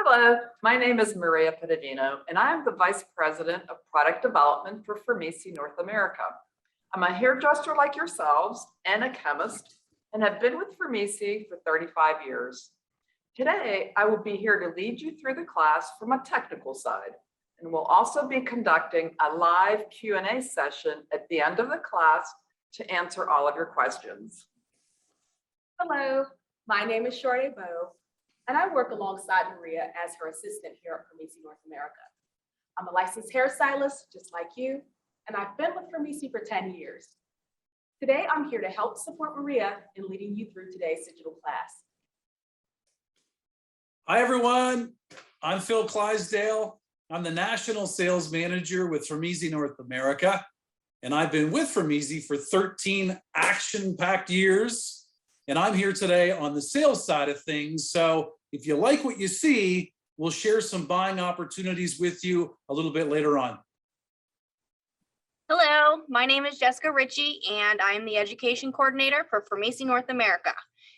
Hello, my name is Maria Pedadino, and I am the Vice President of Product Development for Framesi North America. I'm a hairdresser like yourselves and a chemist, and have been with Framesi for 35 years. Today, I will be here to lead you through the class from a technical side, and we'll also be conducting a live Q&A session at the end of the class to answer all of your questions. Hello, my name is Shorty Bowe, and I work alongside Maria as her assistant here at Framesi North America. I'm a licensed hairstylist, just like you, and I've been with Framesi for 10 years. Today, I'm here to help support Maria in leading you through today's digital class. Hi, everyone. I'm Phil Clysdale. I'm the National Sales Manager with Framesi North America, and I've been with Framesi for 13 action-packed years. And I'm here today on the sales side of things. So if you like what you see, we'll share some buying opportunities with you a little bit later on. Hello, my name is Jessica Ritchie, and I'm the Education Coordinator for Framesi North America.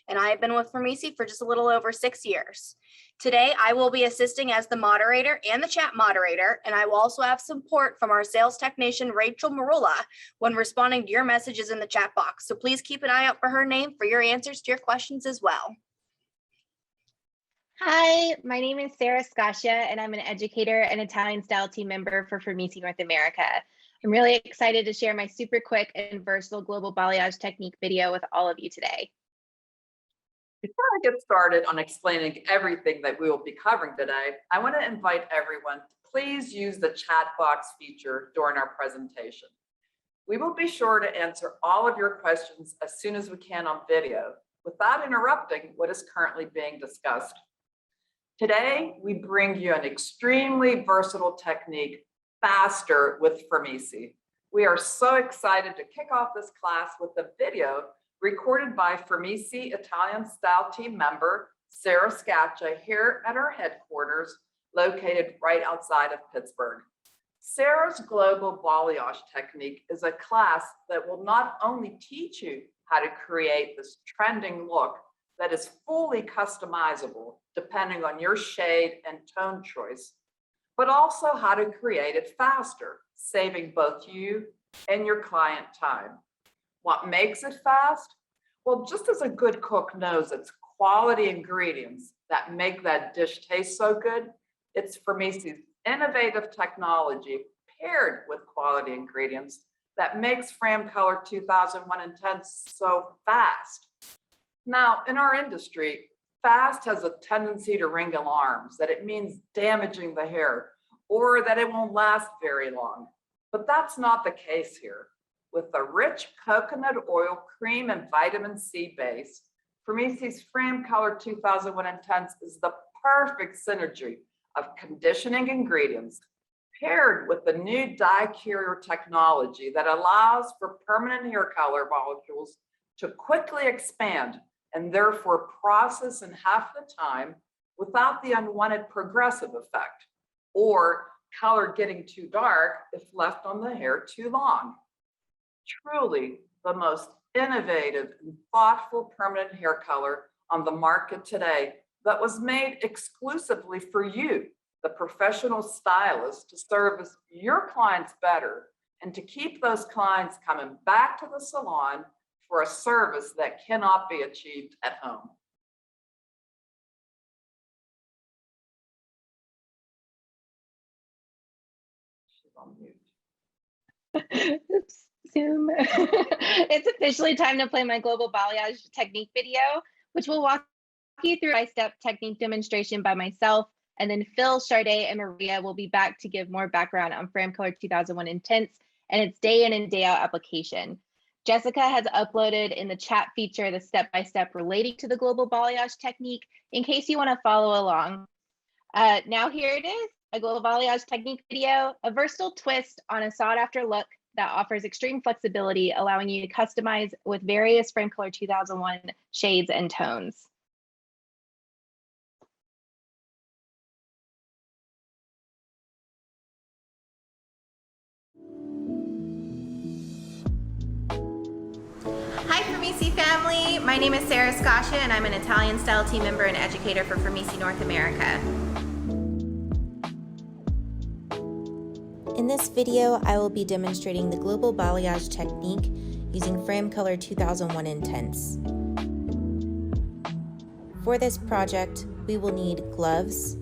And I have been with Framesi for just a little over 6 years. Today, I will be assisting as the moderator and the chat moderator, and I will also have support from our sales technician, Rachel Marula, when responding to your messages in the chat box. So please keep an eye out for her name for your answers to your questions as well. Hi, my name is Sarah Scasia, and I'm an educator and Italian style team member for Framesi North America. I'm really excited to share my super quick and versatile global balayage technique video with all of you today. Before I get started on explaining everything that we will be covering today, I want to invite everyone to please use the chat box feature during our presentation. We will be sure to answer all of your questions as soon as we can on video without interrupting what is currently being discussed. Today, we bring you an extremely versatile technique, faster with Framesi. We are so excited to kick off this class with a video recorded by Framesi Italian style team member, Sarah Scaccia, here at our headquarters, located right outside of Pittsburgh. Sarah's global balayage technique is a class that will not only teach you how to create this trending look that is fully customizable depending on your shade and tone choice, but also how to create it faster, saving both you and your client time. What makes it fast? Well, just as a good cook knows it's quality ingredients that make that dish taste so good, it's Framesi's innovative technology paired with quality ingredients that makes Fram Color 2001 Intense so fast. Now, in our industry, fast has a tendency to ring alarms that it means damaging the hair or that it won't last very long. But that's not the case here. With a rich coconut oil, cream, and vitamin C base, Framesi's Fram Color 2001 Intense is the perfect synergy of conditioning ingredients paired with the new dye carrier technology that allows for permanent hair color molecules to quickly expand and therefore process in half the time without the unwanted progressive effect or color getting too dark if left on the hair too long. Truly the most innovative and thoughtful permanent hair color on the market today that was made exclusively for you, the professional stylist, to service your clients better and to keep those clients coming back to the salon for a service that cannot be achieved at home. She's on mute. Oops. Zoom. It's officially time to play my global balayage technique video, which will walk you through a step technique demonstration by myself, and then Phil, Sade, and Maria will be back to give more background on Fram Color 2001 Intense and its day in and day out application. Jessica has uploaded in the chat feature the step-by-step relating to the global balayage technique in case you want to follow along. Now here it is, a global balayage technique video, a versatile twist on a sought-after look that offers extreme flexibility, allowing you to customize with various Fram Color 2001 shades and tones. Hi Framesi family, my name is Sarah Scasia and I'm an Italian style team member and educator for Framesi North America. In this video, I will be demonstrating the global balayage technique using Fram Color 2001 Intense. For this project, we will need gloves,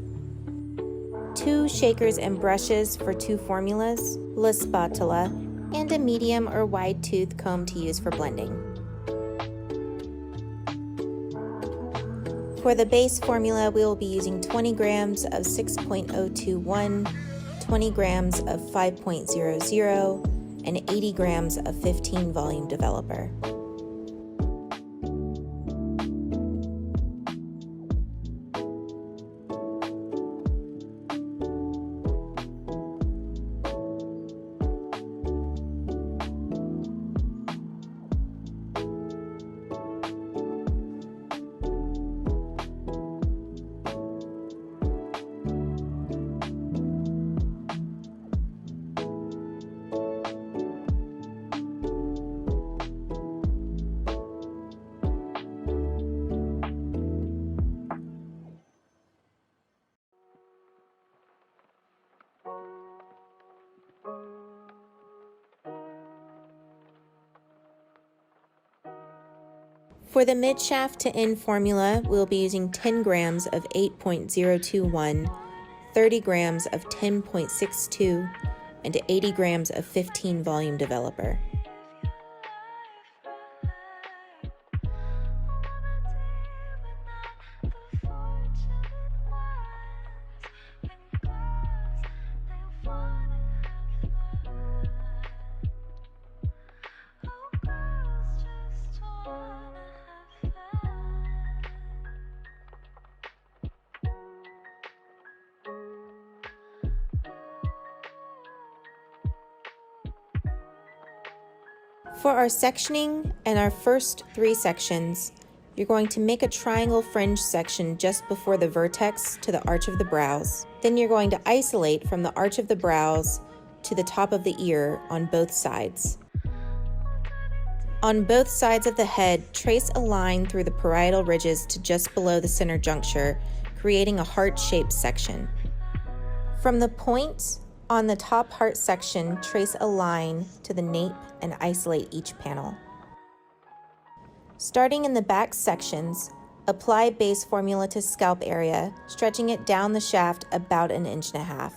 2 shakers and brushes for 2 formulas, la spatula, and a medium or wide tooth comb to use for blending. For the base formula, we will be using 20 grams of 6.021, 20 grams of 5.00, and 80 grams of 15 volume developer. For the mid-shaft to end formula, we'll be using 10 grams of 8.021, 30 grams of 10.62, and 80 grams of 15 volume developer. For our sectioning and our first 3 sections, you're going to make a triangle fringe section just before the vertex to the arch of the brows. Then you're going to isolate from the arch of the brows to the top of the ear on both sides. On both sides of the head, trace a line through the parietal ridges to just below the center juncture, creating a heart-shaped section. From the point on the top heart section, trace a line to the nape and isolate each panel. Starting in the back sections, apply base formula to scalp area, stretching it down the shaft about 1.5 inches.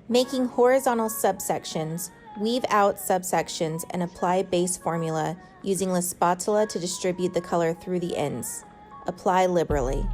Making horizontal subsections, weave out subsections and apply base formula using la spatula to distribute the color through the ends. Apply liberally.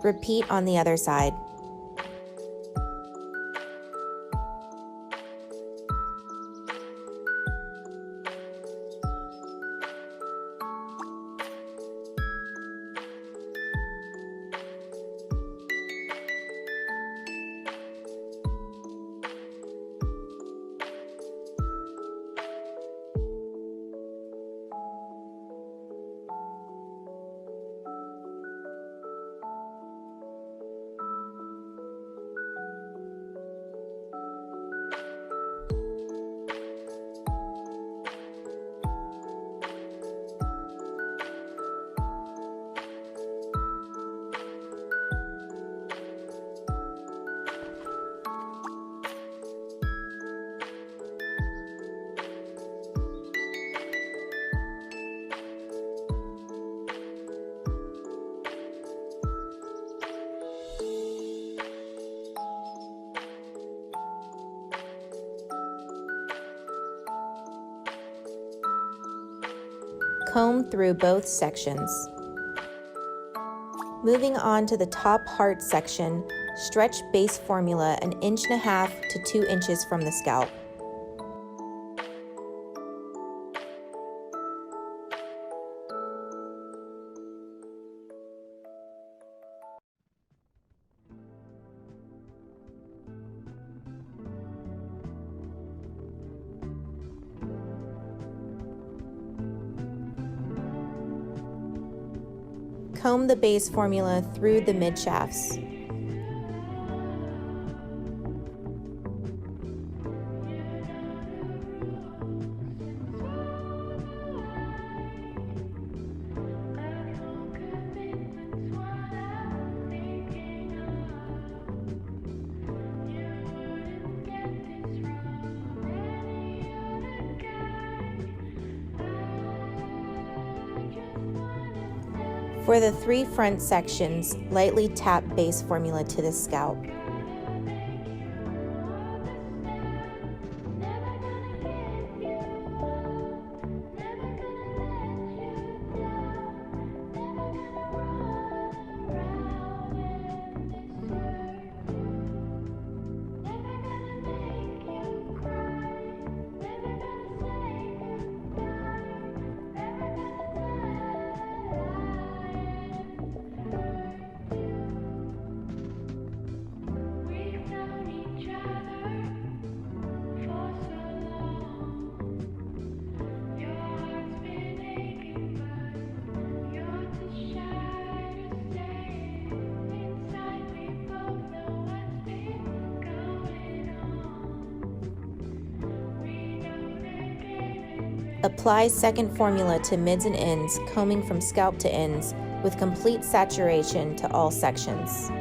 Repeat on the other side. Comb through both sections. Moving on to the top heart section, stretch base formula 1.5 inches to 2 inches from the scalp. Comb the base formula through the mid shafts. For the 3 front sections, lightly tap base formula to the scalp. Apply second formula to mids and ends, combing from scalp to ends, with complete saturation to all sections.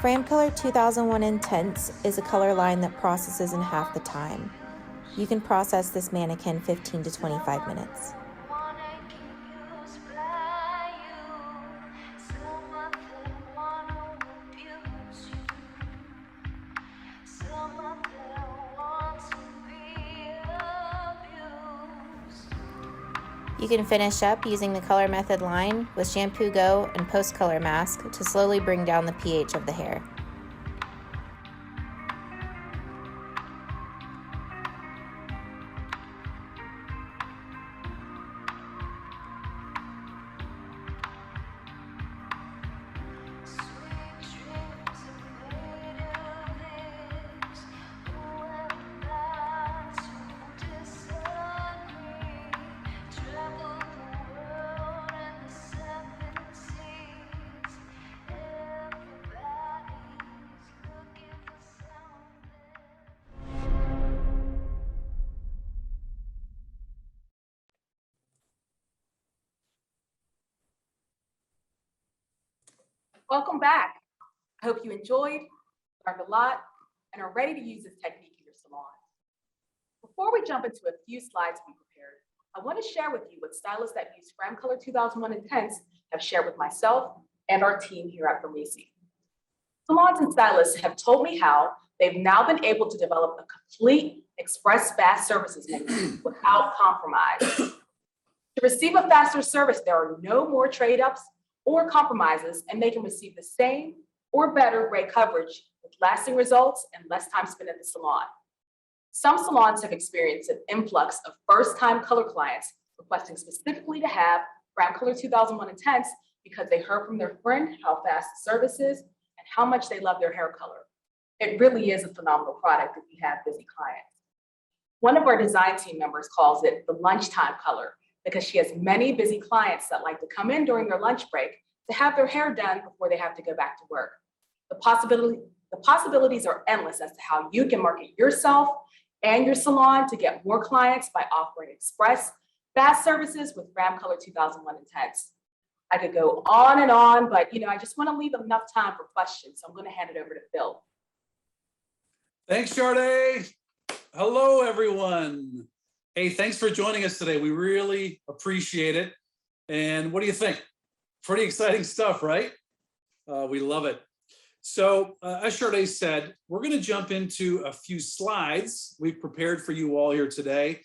Fram Color 2001 Intense is a color line that processes in half the time. You can process this mannequin 15 to 25 minutes. You can finish up using the color method line with Shampoo Go and Post Color Mask to slowly bring down the pH of the hair. Welcome back. I hope you enjoyed, learned a lot, and are ready to use this technique in your salon. Before we jump into a few slides we prepared, I want to share with you what stylists that use Fram Color 2001 Intense have shared with myself and our team here at Framesi. Salons and stylists have told me how they've now been able to develop a complete express fast services menu without compromise. To receive a faster service, there are no more trade-ups or compromises, and they can receive the same or better great coverage with lasting results and less time spent at the salon. Some salons have experienced an influx of first-time color clients requesting specifically to have Fram Color 2001 Intense because they heard from their friend how fast the service is and how much they love their hair color. It really is a phenomenal product if you have busy clients. One of our design team members calls it the lunchtime color because she has many busy clients that like to come in during their lunch break to have their hair done before they have to go back to work. The possibilities are endless as to how you can market yourself and your salon to get more clients by offering express, fast services with Fram Color 2001 Intense. I could go on, but I just want to leave enough time for questions, so I'm going to hand it over to Phil. Thanks, Sade. Hello, everyone. Hey, thanks for joining us today. We really appreciate it. And what do you think? Pretty exciting stuff, right? We love it. So as Sade said, we're going to jump into a few slides we've prepared for you all here today.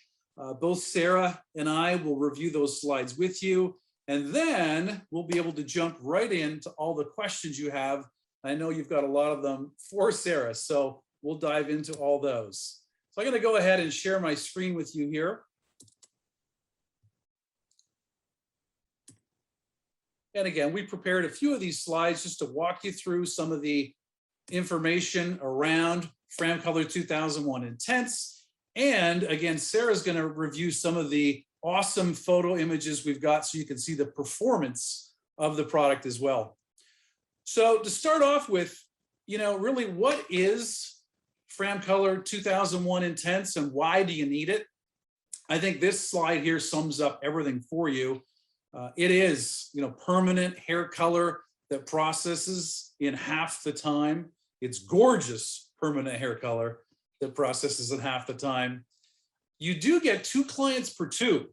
Both Sarah and I will review those slides with you, and then we'll be able to jump right into all the questions you have. I know you've got a lot of them for Sarah, so we'll dive into all those. So I'm going to go ahead and share my screen with you here. And again, we prepared a few of these slides just to walk you through some of the information around Fram Color 2001 Intense. And again, Sarah's going to review some of the awesome photo images we've got so you can see the performance of the product as well. So to start off with, really what is Fram Color 2001 Intense and why do you need it? I think this slide here sums up everything for you. It is, permanent hair color that processes in half the time. It's gorgeous permanent hair color that processes in half the time. You do get 2 clients per tube.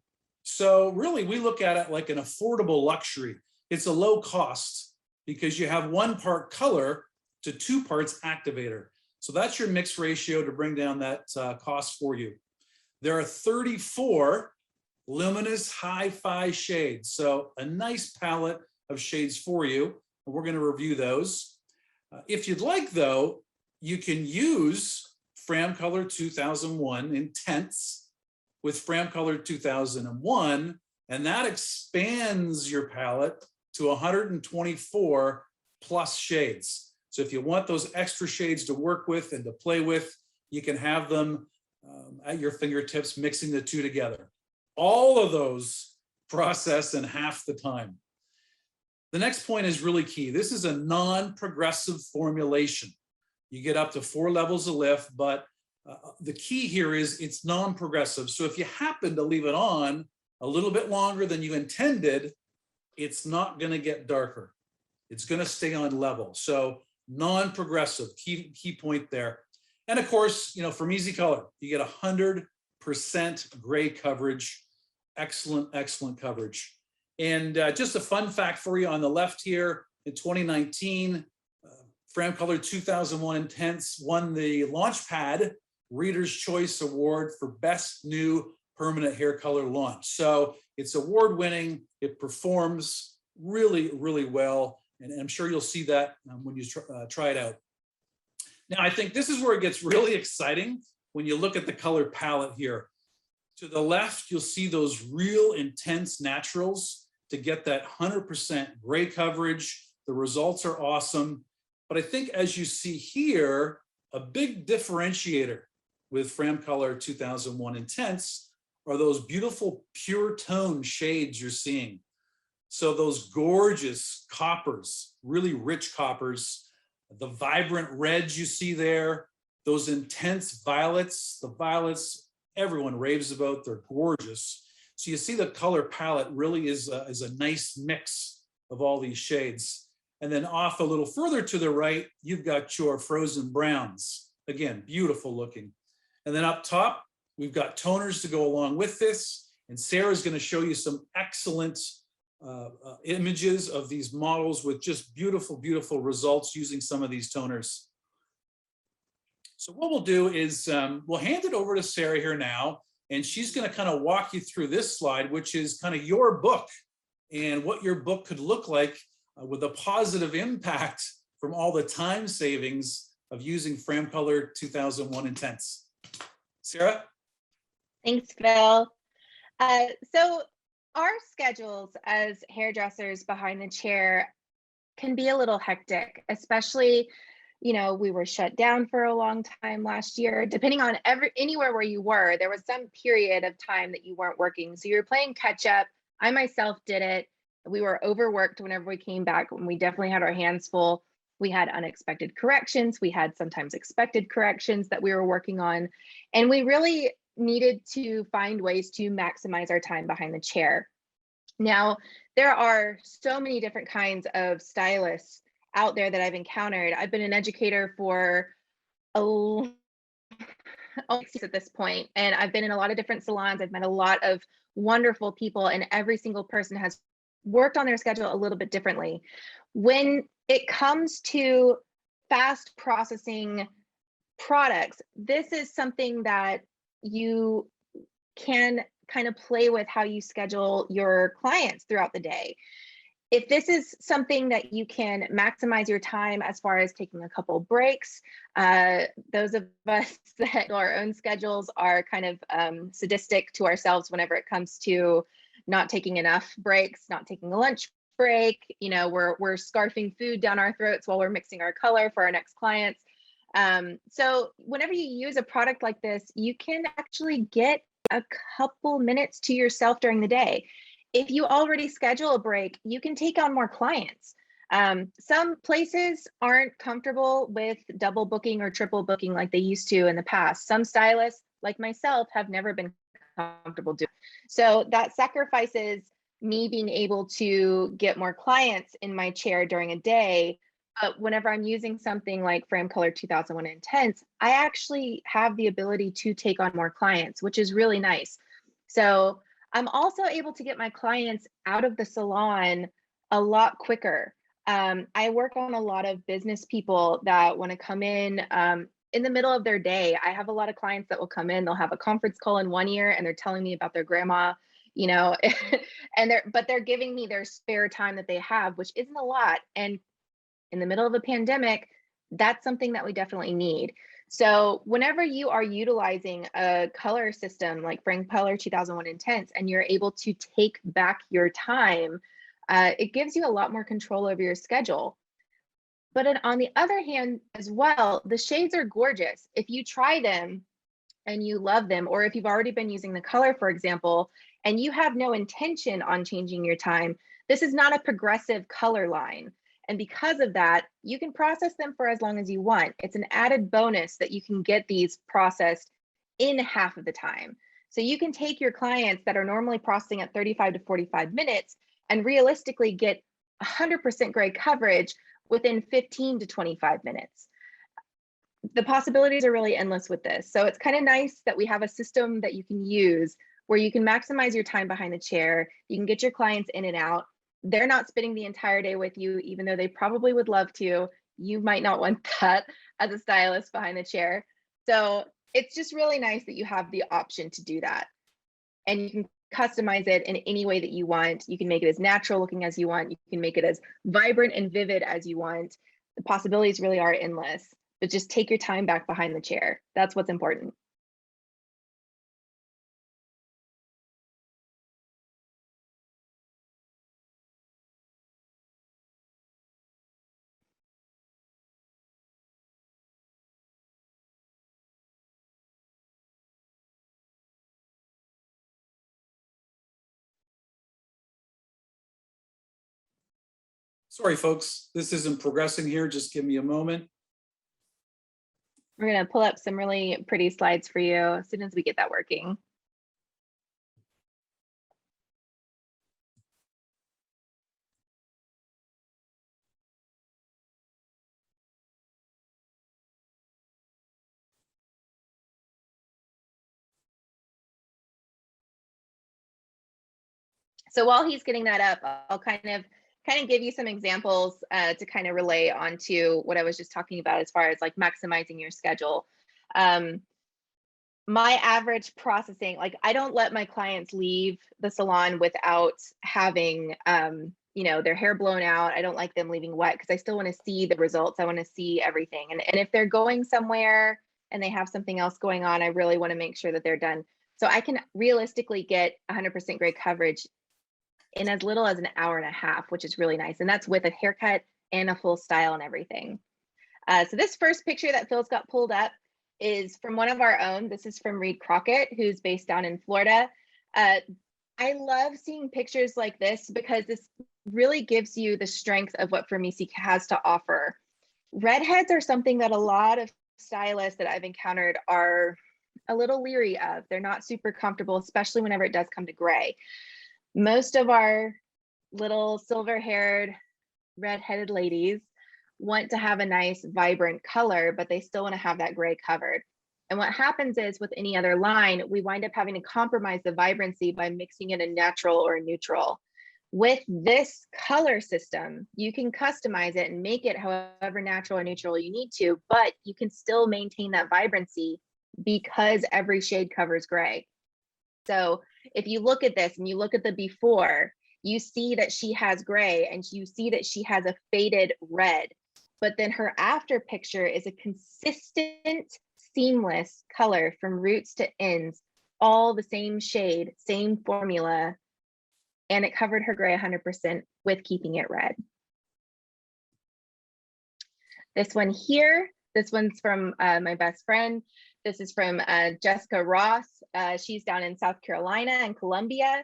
So really we look at it like an affordable luxury. It's a low cost because you have 1 part color to 2 parts activator. So that's your mix ratio to bring down that cost for you. There are 34 luminous hi-fi shades. So a nice palette of shades for you. And we're going to review those. If you'd like, though, you can use Fram Color 2001 Intense with Fram Color 2001, and that expands your palette to 124 plus shades. So if you want those extra shades to work with and to play with, you can have them at your fingertips, mixing the 2 together. All of those process in half the time. The next point is really key. This is a non-progressive formulation. You get up to 4 levels of lift, but the key here is it's non-progressive. So if you happen to leave it on a little bit longer than you intended, it's not going to get darker. It's going to stay on level. So non-progressive, key point there. And of course, from Easy Color, you get 100% gray coverage. Excellent coverage. And just a fun fact for you on the left here, in 2019, Fram Color 2001 Intense won the Launchpad Reader's Choice Award for Best New Permanent Hair Color Launch. So it's award-winning, it performs really, really well, and I'm sure you'll see that when you try it out. Now, I think this is where it gets really exciting when you look at the color palette here. To the left, you'll see those real intense naturals to get that 100% gray coverage. The results are awesome. But I think as you see here, a big differentiator with Fram Color 2001 Intense are those beautiful pure tone shades you're seeing. So those gorgeous coppers, really rich coppers, the vibrant reds you see there, those intense violets, the violets everyone raves about, they're gorgeous. So you see the color palette really is a nice mix of all these shades. And then off a little further to the right, you've got your frozen browns. Again, beautiful looking. And then up top, we've got toners to go along with this. And Sarah's going to show you some excellent images of these models with just beautiful, beautiful results using some of these toners. So what we'll do is we'll hand it over to Sarah here now, and she's going to kind of walk you through this slide, which is kind of your book and what your book could look like with a positive impact from all the time savings of using Fram Color 2001 Intense. Sarah? Thanks, Phil. So our schedules as hairdressers behind the chair can be a little hectic, especially, we were shut down for a long time last year. Depending on anywhere where you were, there was some period of time that you weren't working. So you were playing catch up. I myself did it. We were overworked whenever we came back, and we definitely had our hands full. We had unexpected corrections. We had sometimes expected corrections that we were working on. And we really needed to find ways to maximize our time behind the chair. Now, there are so many different kinds of stylists out there that I've encountered. I've been an educator for at this point, and I've been in a lot of different salons. I've met a lot of wonderful people, and every single person has worked on their schedule a little bit differently. When it comes to fast processing products, this is something that you can kind of play with how you schedule your clients throughout the day. If this is something that you can maximize your time as far as taking a couple breaks, those of us that know our own schedules are kind of sadistic to ourselves whenever it comes to not taking enough breaks, not taking a lunch break. We're scarfing food down our throats while we're mixing our color for our next clients. So whenever you use a product like this, you can actually get a couple minutes to yourself during the day. If you already schedule a break, you can take on more clients. Some places aren't comfortable with double booking or triple booking like they used to in the past. Some stylists, like myself, have never been comfortable doing. So that sacrifices me being able to get more clients in my chair during a day. But whenever I'm using something like Fram Color 2001 Intense, I actually have the ability to take on more clients, which is really nice. So I'm also able to get my clients out of the salon a lot quicker. I work on a lot of business people that want to come in the middle of their day. I have a lot of clients that will come in, they'll have a conference call in one ear and they're telling me about their grandma, and they're giving me their spare time that they have, which isn't a lot. And in the middle of a pandemic, that's something that we definitely need. So whenever you are utilizing a color system like Fram Color 2001 Intense and you're able to take back your time, it gives you a lot more control over your schedule. But on the other hand as well, the shades are gorgeous. If you try them and you love them, or if you've already been using the color, for example, and you have no intention on changing your time, this is not a progressive color line. And because of that, you can process them for as long as you want. It's an added bonus that you can get these processed in half of the time. So you can take your clients that are normally processing at 35 to 45 minutes and realistically get 100% gray coverage within 15 to 25 minutes. The possibilities are really endless with this. So it's kind of nice that we have a system that you can use where you can maximize your time behind the chair. You can get your clients in and out. They're not spending the entire day with you, even though they probably would love to. You might not want that as a stylist behind the chair. So it's just really nice that you have the option to do that. And you can customize it in any way that you want. You can make it as natural looking as you want. You can make it as vibrant and vivid as you want. The possibilities really are endless, but just take your time back behind the chair. That's what's important. Sorry, folks, this isn't progressing here. Just give me a moment. We're going to pull up some really pretty slides for you as soon as we get that working. So while he's getting that up, I'll kind of give you some examples to kind of relay onto what I was just talking about as far as like maximizing your schedule. My average processing, like I don't let my clients leave the salon without having, you know, their hair blown out. I don't like them leaving wet because I still want to see the results. I want to see everything. And if they're going somewhere and they have something else going on, I really want to make sure that they're done. So I can realistically get 100% gray coverage in as little as an hour and a half, which is really nice. And that's with a haircut and a full style and everything. So this first picture that Phil's got pulled up is from one of our own. This is from Reed Crockett, who's based down in Florida. I love seeing pictures like this because this really gives you the strength of what Framesi has to offer. Redheads are something that a lot of stylists that I've encountered are a little leery of. They're not super comfortable, especially whenever it does come to gray. Most of our little silver-haired, red-headed ladies want to have a nice, vibrant color, but they still want to have that gray covered. And what happens is with any other line, we wind up having to compromise the vibrancy by mixing in a natural or a neutral. With this color system, you can customize it and make it however natural or neutral you need to, but you can still maintain that vibrancy because every shade covers gray. So if you look at this and you look at the before, you see that she has gray and you see that she has a faded red, but then her after picture is a consistent, seamless color from roots to ends, all the same shade, same formula, and it covered her gray 100% with keeping it red. This one here, this one's from my best friend. This is from Jessica Ross. She's down in South Carolina and Columbia.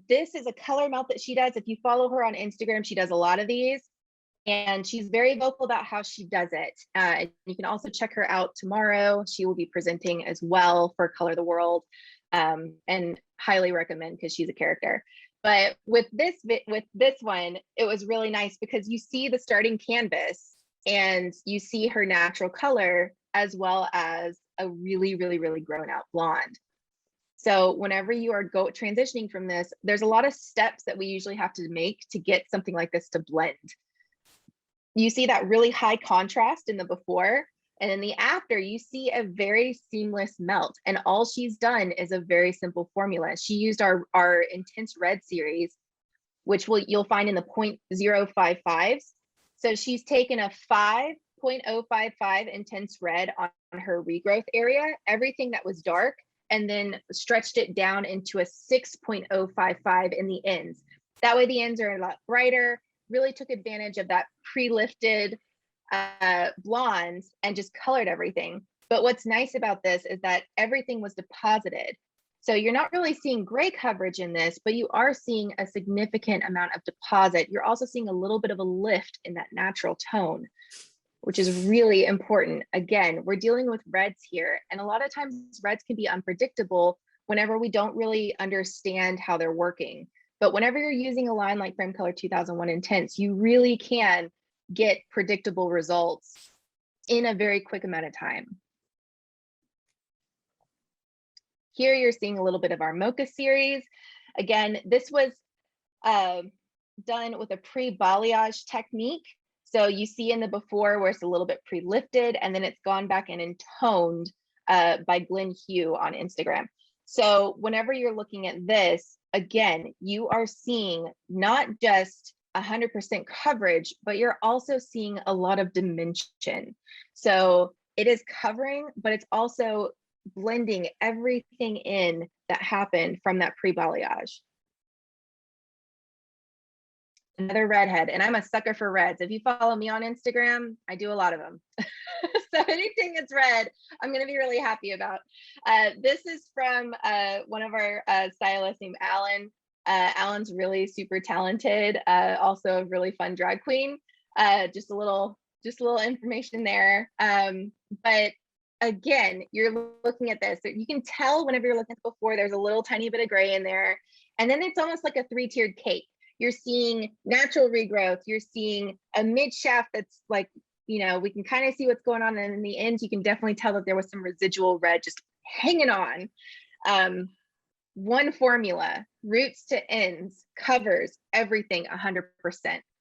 This is a color melt that she does. If you follow her on Instagram, she does a lot of these. And she's very vocal about how she does it. You can also check her out tomorrow. She will be presenting as well for Color the World, and highly recommend because she's a character. But with this one, it was really nice because you see the starting canvas and you see her natural color as well as a really, really, really grown out blonde. So whenever you are transitioning from this, there's a lot of steps that we usually have to make to get something like this to blend. You see that really high contrast in the before, and in the after, you see a very seamless melt. And all she's done is a very simple formula. She used our Intense Red series, which you'll find in the 0.055s. So she's taken a 5.055 Intense Red on her regrowth area, everything that was dark, and then stretched it down into a 6.055 in the ends. That way the ends are a lot brighter, really took advantage of that pre-lifted blondes and just colored everything. But what's nice about this is that everything was deposited. So you're not really seeing gray coverage in this, but you are seeing a significant amount of deposit. You're also seeing a little bit of a lift in that natural tone, which is really important. Again, we're dealing with reds here, and a lot of times reds can be unpredictable whenever we don't really understand how they're working. But whenever you're using a line like Frame Color 2001 Intense, you really can get predictable results in a very quick amount of time. Here you're seeing a little bit of our Mocha series. Again, this was done with a pre-balayage technique. So you see in the before where it's a little bit pre-lifted, and then it's gone back in and toned by Glenn Hugh on Instagram. So whenever you're looking at this, again, you are seeing not just 100% coverage, but you're also seeing a lot of dimension. So it is covering, but it's also blending everything in that happened from that pre-balayage. Another redhead, and I'm a sucker for reds. If you follow me on Instagram, I do a lot of them. So anything that's red, I'm going to be really happy about. This is from one of our stylists named Alan. Alan's really super talented, also a really fun drag queen. Just a little information there. But again, you're looking at this. So you can tell whenever you're looking at it before, there's a little tiny bit of gray in there. And then it's almost like a three-tiered cake. You're seeing natural regrowth. You're seeing a mid shaft that's like, you know, we can kind of see what's going on. And in the ends, you can definitely tell that there was some residual red just hanging on. One formula, roots to ends, covers everything 100%,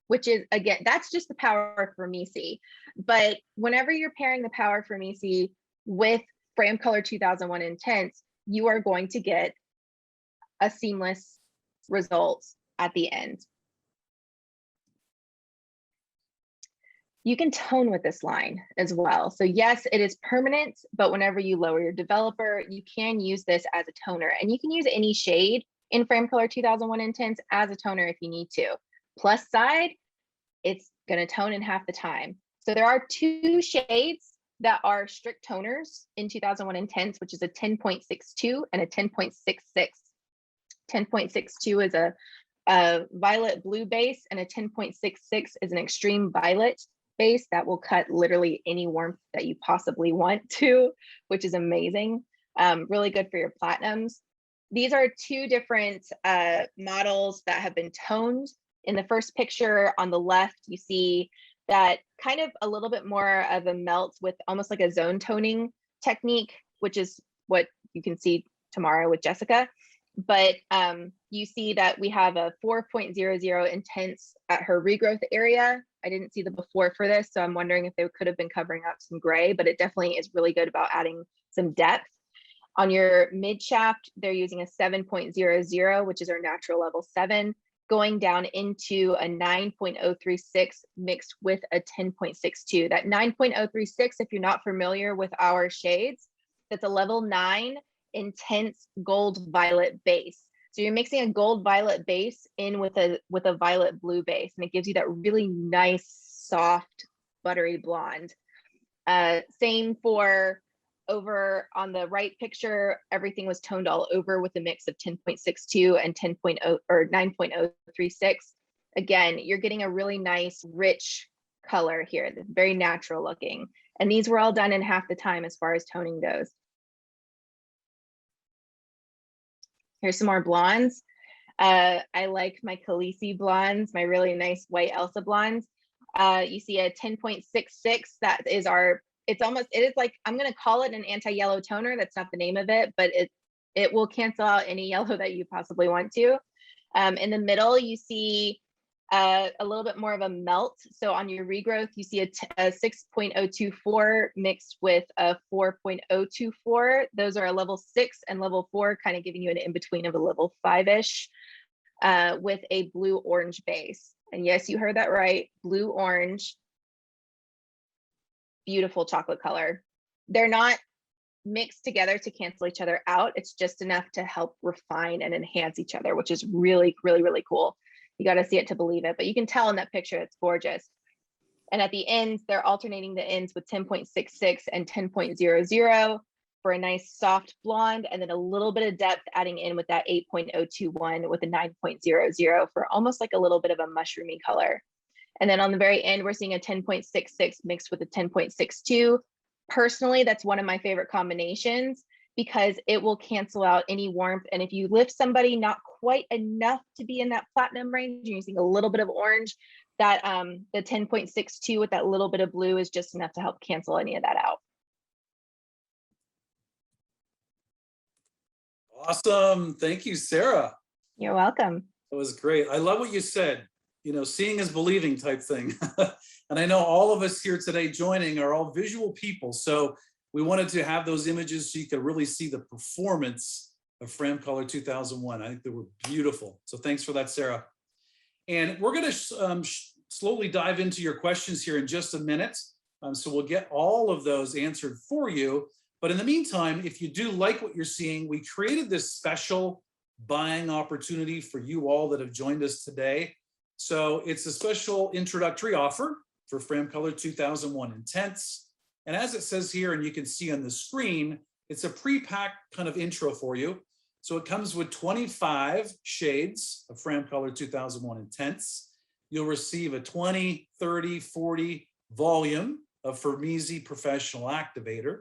which is, again, that's just the power of framesi. But whenever you're pairing the power of framesi with Fram Color 2001 Intense, you are going to get a seamless result at the end. You can tone with this line as well. So yes, it is permanent, but whenever you lower your developer, you can use this as a toner, and you can use any shade in Fram Color 2001 Intense as a toner if you need to. Plus side, it's going to tone in half the time. So there are two shades that are strict toners in 2001 Intense, which is a 10.62 and a 10.66. 10.62 is a violet blue base, and a 10.66 is an extreme violet base that will cut literally any warmth that you possibly want to, which is amazing. Really good for your platinums. These are two different models that have been toned. In the first picture on the left, you see that kind of a little bit more of a melt with almost like a zone toning technique, which is what you can see tomorrow with Jessica. But you see that we have a 4.00 intense at her regrowth area. I didn't see the before for this, so I'm wondering if they could have been covering up some gray, but it definitely is really good about adding some depth. On your mid shaft, they're using a 7.00, which is our natural level 7, going down into a 9.036 mixed with a 10.62. That 9.036, if you're not familiar with our shades, that's a level 9 intense gold violet base. So you're mixing a gold violet base in with a violet blue base, and it gives you that really nice, soft, buttery blonde. Same for over on the right picture, everything was toned all over with a mix of 10.62 and 10.0 or 9.036. Again, you're getting a really nice, rich color here, that's very natural looking. And these were all done in half the time as far as toning goes. Here's some more blondes. I like my Khaleesi blondes, my really nice white Elsa blondes. You see a 10.66, that is our, it is like, I'm gonna call it an anti-yellow toner. That's not the name of it, but it will cancel out any yellow that you possibly want to. In the middle, you see a little bit more of a melt. So on your regrowth, you see a 6.024 mixed with a 4.024. Those are a level 6 and level 4, kind of giving you an in-between of a level 5-ish with a blue-orange base. And yes, you heard that right, blue-orange. Beautiful chocolate color. They're not mixed together to cancel each other out. It's just enough to help refine and enhance each other, which is really, really, really cool. You got to see it to believe it, but you can tell in that picture, it's gorgeous. And at the ends, they're alternating the ends with 10.66 and 10.00 for a nice soft blonde, and then a little bit of depth adding in with that 8.021 with a 9.00 for almost like a little bit of a mushroomy color. And then on the very end, we're seeing a 10.66 mixed with a 10.62. Personally, that's one of my favorite combinations because it will cancel out any warmth. And if you lift somebody not quite enough to be in that platinum range, you're using a little bit of orange, That the 10.62 with that little bit of blue is just enough to help cancel any of that out. Awesome. Thank you, Sarah. You're welcome. That was great. I love what you said, you know, seeing is believing type thing. And I know all of us here today joining are all visual people. So we wanted to have those images so you could really see the performance of Fram Color 2001. I think they were beautiful. So thanks for that, Sarah. And we're going to slowly dive into your questions here in just a minute. So we'll get all of those answered for you. But in the meantime, if you do like what you're seeing, we created this special buying opportunity for you all that have joined us today. So it's a special introductory offer for Fram Color 2001 Intense. And as it says here, and you can see on the screen, it's a pre-packed kind of intro for you. So it comes with 25 shades of Fram Color 2001 Intense. You'll receive a 20, 30, 40 volume of Framesi Professional Activator.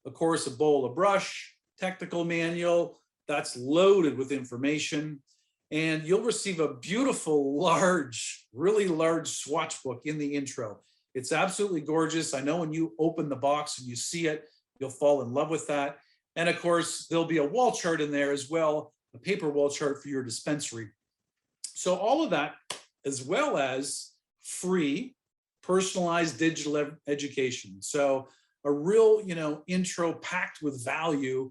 Of course, a bowl, a brush, technical manual, that's loaded with information. And you'll receive a beautiful, large, really large swatch book in the intro. It's absolutely gorgeous. I know when you open the box and you see it, you'll fall in love with that. And of course, there'll be a wall chart in there as well, a paper wall chart for your dispensary. So all of that, as well as free personalized digital education. So a real, you know, intro packed with value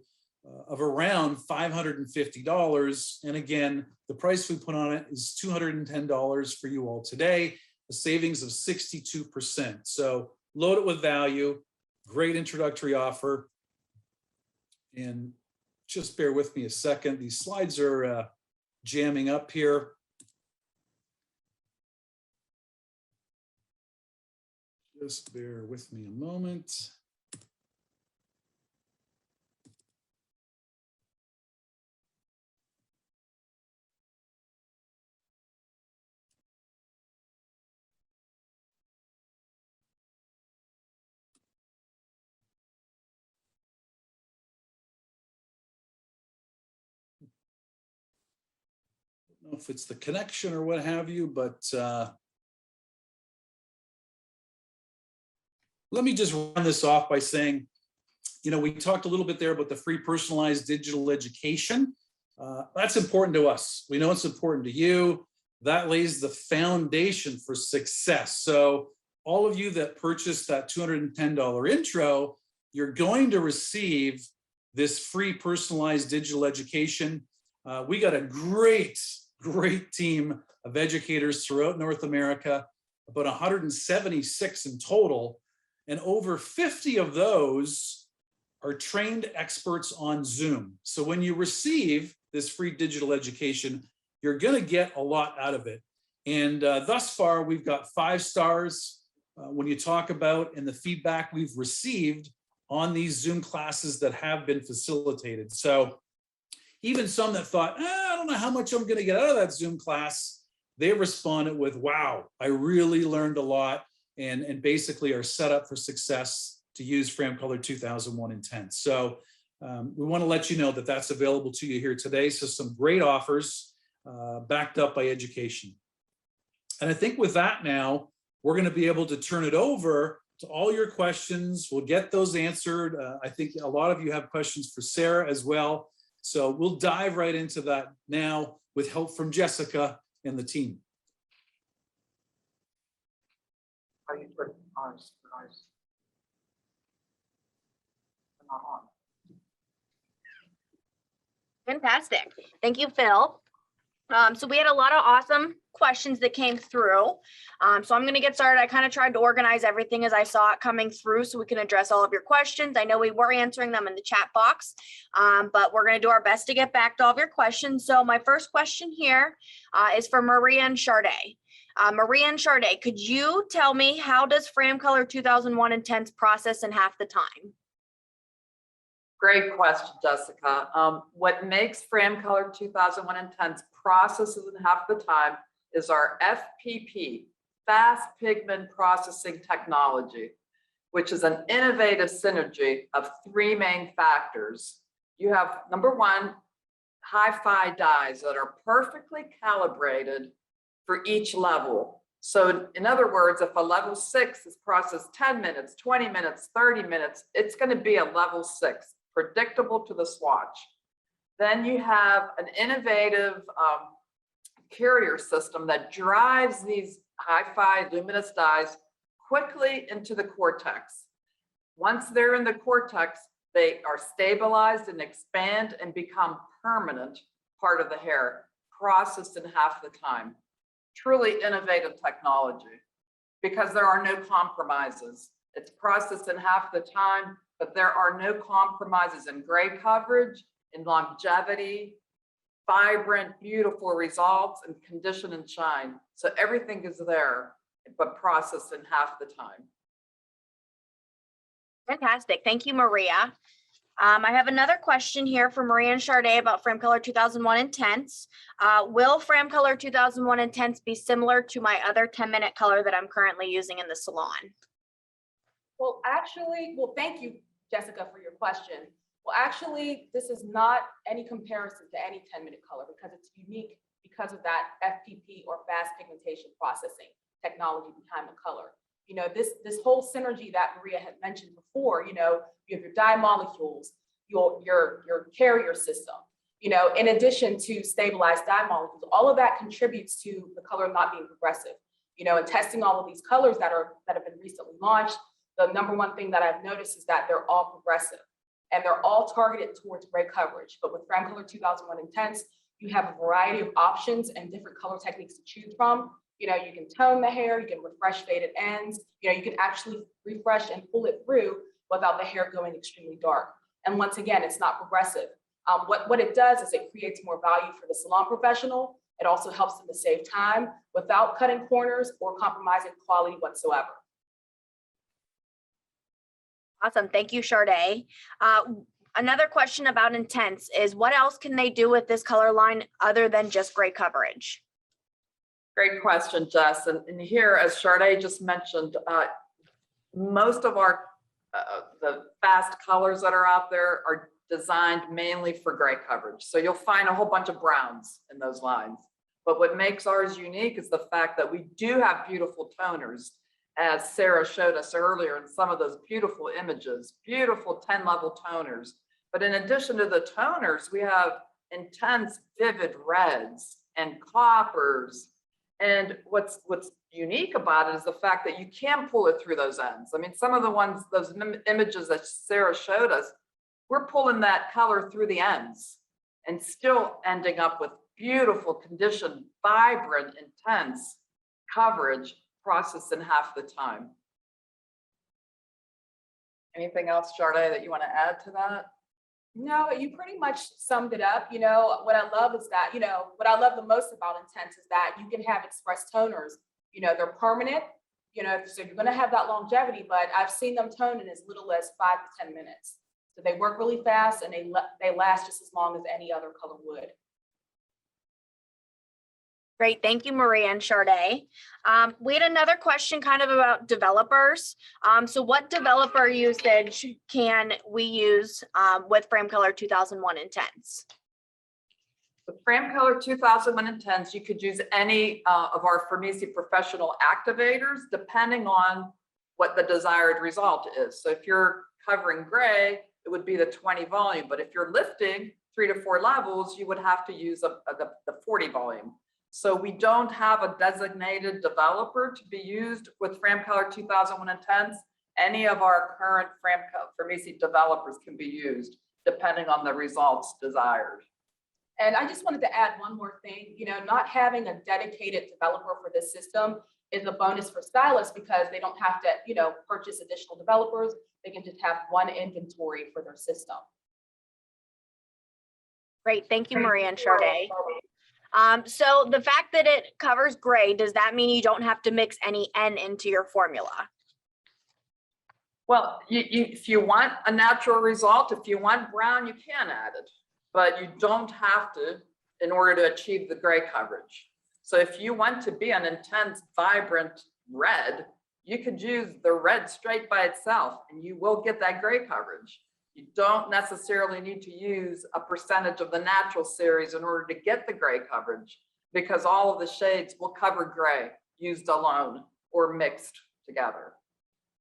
of around $550. And again, the price we put on it is $210 for you all today, a savings of 62%. So load it with value, great introductory offer. And just bear with me a second. These slides are jamming up here. Just bear with me a moment. I don't know if it's the connection or what have you, but let me just run this off by saying, you know, we talked a little bit there about the free personalized digital education. That's important to us. We know it's important to you. That lays the foundation for success. So all of you that purchased that $210 intro, you're going to receive this free personalized digital education. We got a great team of educators throughout North America, about 176 in total, and over 50 of those are trained experts on Zoom. So when you receive this free digital education, you're going to get a lot out of it. And thus far, we've got 5 stars when you talk about and the feedback we've received on these Zoom classes that have been facilitated. So even some that thought, I don't know how much I'm going to get out of that Zoom class, they responded with, wow, I really learned a lot, and basically are set up for success to use Fram Color 2001 Intense. So we want to let you know that that's available to you here today. So some great offers backed up by education. And I think with that now, we're going to be able to turn it over to all your questions. We'll get those answered. I think a lot of you have questions for Sarah as well. So we'll dive right into that now with help from Jessica and the team. Are you putting ours? Not on. Fantastic. Thank you, Phil. So we had a lot of awesome questions that came through. So I'm going to get started. I kind of tried to organize everything as I saw it coming through so we can address all of your questions. I know we were answering them in the chat box, but we're going to do our best to get back to all of your questions. So my first question here is for Maria and Sade. Maria and Sade, could you tell me, how does Fram Color 2001 Intense process in half the time? Great question, Jessica. What makes Fram Color 2001 Intense processes in half the time is our FPP, Fast Pigment Processing Technology, which is an innovative synergy of 3 main factors. You have, number 1, hi-fi dyes that are perfectly calibrated for each level. So in other words, if a level 6 is processed 10 minutes, 20 minutes, 30 minutes, it's going to be a level 6, predictable to the swatch. Then you have an innovative carrier system that drives these hi-fi luminous dyes quickly into the cortex. Once they're in the cortex, they are stabilized and expand and become permanent part of the hair, processed in half the time. Truly innovative technology because there are no compromises. It's processed in half the time, but there are no compromises in gray coverage, in longevity, vibrant, beautiful results, and condition and shine. So everything is there, but processed in half the time. Fantastic. Thank you, Maria. I have another question here from Maria and Charday about Fram Color 2001 Intense. Will Fram Color 2001 Intense be similar to my other 10-minute color that I'm currently using in the salon? Well, actually, thank you, Jessica, for your question. Well, actually, this is not any comparison to any 10-minute color because it's unique because of that FPP or fast pigmentation processing technology behind the color. You know, this whole synergy that Maria had mentioned before, you know, you have your dye molecules, your carrier system, you know, in addition to stabilized dye molecules, all of that contributes to the color not being progressive. You know, and testing all of these colors that have been recently launched, the number one thing that I've noticed is that they're all progressive and they're all targeted towards gray coverage. But with Fram Color 2001 Intense, you have a variety of options and different color techniques to choose from. You know, you can tone the hair, you can refresh faded ends, you know, you can actually refresh and pull it through without the hair going extremely dark. And once again, it's not progressive. What it does is it creates more value for the salon professional. It also helps them to save time without cutting corners or compromising quality whatsoever. Awesome. Thank you, Charday. Another question about Intense is what else can they do with this color line other than just gray coverage? Great question, Jess. And here, as Charday just mentioned, most of our the fast colors that are out there are designed mainly for gray coverage. So you'll find a whole bunch of browns in those lines. But what makes ours unique is the fact that we do have beautiful toners, as Sarah showed us earlier in some of those beautiful images, beautiful 10-level toners. But in addition to the toners, we have intense, vivid reds and coppers. And what's unique about it is the fact that you can pull it through those ends. I mean, some of the ones, those images that Sarah showed us, we're pulling that color through the ends and still ending up with beautiful conditioned, vibrant, intense coverage processed in half the time. Anything else, Charday, that you want to add to that? No, you pretty much summed it up. You know, what I love is that, you know, what I love the most about Intense is that you can have express toners. You know, they're permanent, you know, so you're going to have that longevity, but I've seen them tone in as little as 5 to 10 minutes. So they work really fast and they last just as long as any other color would. Great. Thank you, Maria and Charday. We had another question kind of about developers. So what developer usage can we use with Fram Color 2001 Intense? With Fram Color 2001 Intense, you could use any of our Framesi professional activators, depending on what the desired result is. So if you're covering gray, it would be the 20 volume. But if you're lifting 3 to 4 levels, you would have to use the 40 volume. So we don't have a designated developer to be used with Fram Color 2001 Intense. Any of our current Framesi developers can be used depending on the results desired. And I just wanted to add one more thing, you know, not having a dedicated developer for this system is a bonus for stylists because they don't have to, you know, purchase additional developers. They can just have one inventory for their system. Great. Thank you, Maria and Charday. So the fact that it covers gray, does that mean you don't have to mix any N into your formula? Well, if you want a natural result, if you want brown, you can add it, but you don't have to in order to achieve the gray coverage. So if you want to be an intense, vibrant red, you could use the red straight by itself and you will get that gray coverage. You don't necessarily need to use a percentage of the natural series in order to get the gray coverage because all of the shades will cover gray. used alone or mixed together?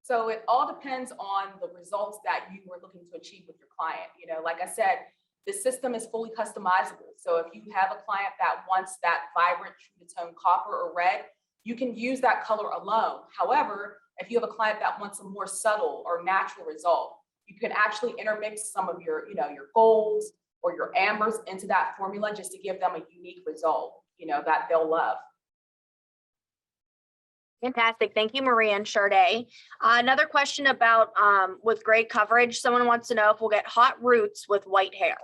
So it all depends on the results that you were looking to achieve with your client. You know, like I said, the system is fully customizable. So if you have a client that wants that vibrant true to tone copper or red, you can use that color alone. However, if you have a client that wants a more subtle or natural result, you can actually intermix some of your, your golds or your ambers into that formula just to give them a unique result, that they'll love. Fantastic. Thank you, Maria and Sade. Another question about with gray coverage. Someone wants to know if we'll get hot roots with white hair.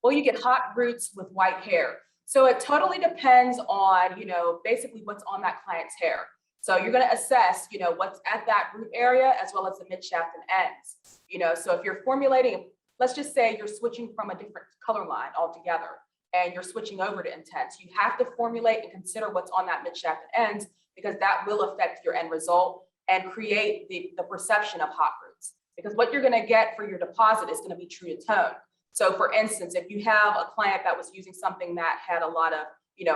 Well, you get hot roots with white hair. So it totally depends on, basically what's on that client's hair. So you're going to assess, what's at that root area as well as the midshaft and ends. So if you're formulating, let's just say you're switching from a different color line altogether and you're switching over to intense, you have to formulate and consider what's on that midshaft and ends, because that will affect your end result and create the perception of hot roots. Because what you're going to get for your deposit is going to be true to tone. So for instance, if you have a client that was using something that had a lot of,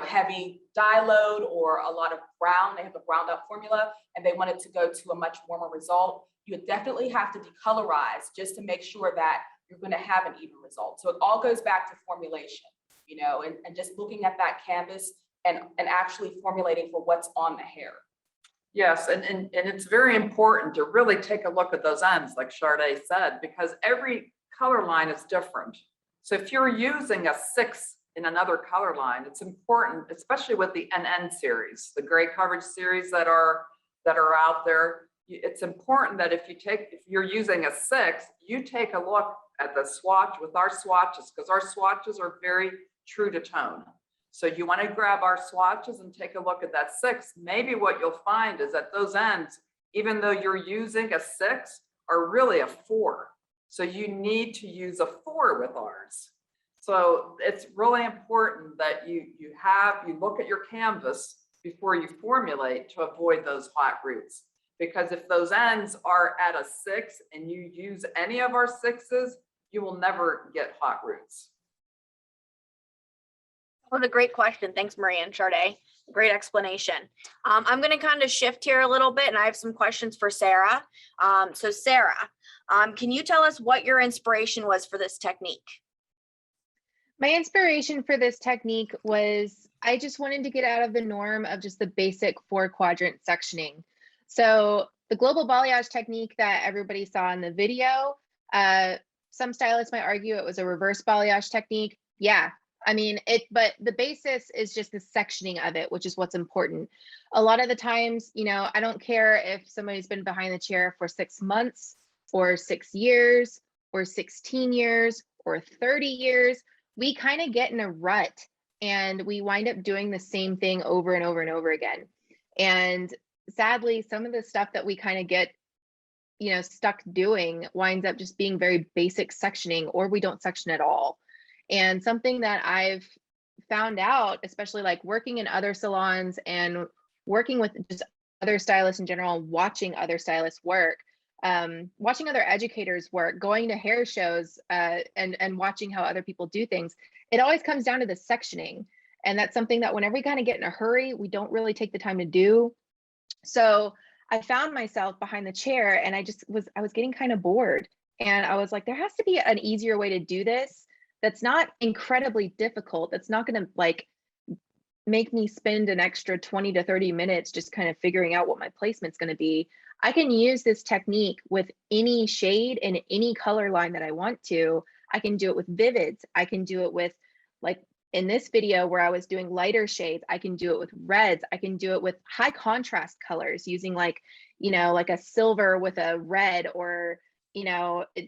heavy dye load or a lot of brown, they have a browned up formula and they wanted to go to a much warmer result, you would definitely have to decolorize just to make sure that you're going to have an even result. So it all goes back to formulation, and just looking at that canvas and actually formulating for what's on the hair. Yes, and it's very important to really take a look at those ends, like Sade said, because every color line is different. So if you're using a 6 in another color line, it's important, especially with the NN series, the gray coverage series that are out there. It's important that if you're using a 6, you take a look at the swatch with our swatches, because our swatches are very true to tone. So you want to grab our swatches and take a look at that 6. Maybe what you'll find is that those ends, even though you're using a 6, are really a 4. So you need to use a 4 with ours. So it's really important that you look at your canvas before you formulate to avoid those hot roots. Because if those ends are at a 6 and you use any of our 6s, you will never get hot roots. That was a great question. Thanks, Maria and Sade. Great explanation. I'm going to kind of shift here a little bit, and I have some questions for Sarah. So Sarah, can you tell us what your inspiration was for this technique? My inspiration for this technique was I just wanted to get out of the norm of just the basic 4-quadrant sectioning. So the global balayage technique that everybody saw in the video, some stylists might argue it was a reverse balayage technique. Yeah, I mean, but the basis is just the sectioning of it, which is what's important. A lot of the times, I don't care if somebody's been behind the chair for 6 months or 6 years or 16 years or 30 years, we kind of get in a rut and we wind up doing the same thing over and over and over again. And sadly, some of the stuff that we kind of get, stuck doing winds up just being very basic sectioning, or we don't section at all. And something that I've found out, especially like working in other salons and working with just other stylists in general, watching other stylists work, watching other educators work, going to hair shows, and watching how other people do things, it always comes down to the sectioning. And that's something that whenever we kind of get in a hurry, we don't really take the time to do. So I found myself behind the chair and I was getting kind of bored. And I was like, there has to be an easier way to do this that's not incredibly difficult. That's not going to like make me spend an extra 20 to 30 minutes just kind of figuring out what my placement's going to be. I can use this technique with any shade and any color line that I want to. I can do it with vivids. I can do it with, like in this video where I was doing lighter shades, I can do it with reds. I can do it with high contrast colors using like a silver with a red, or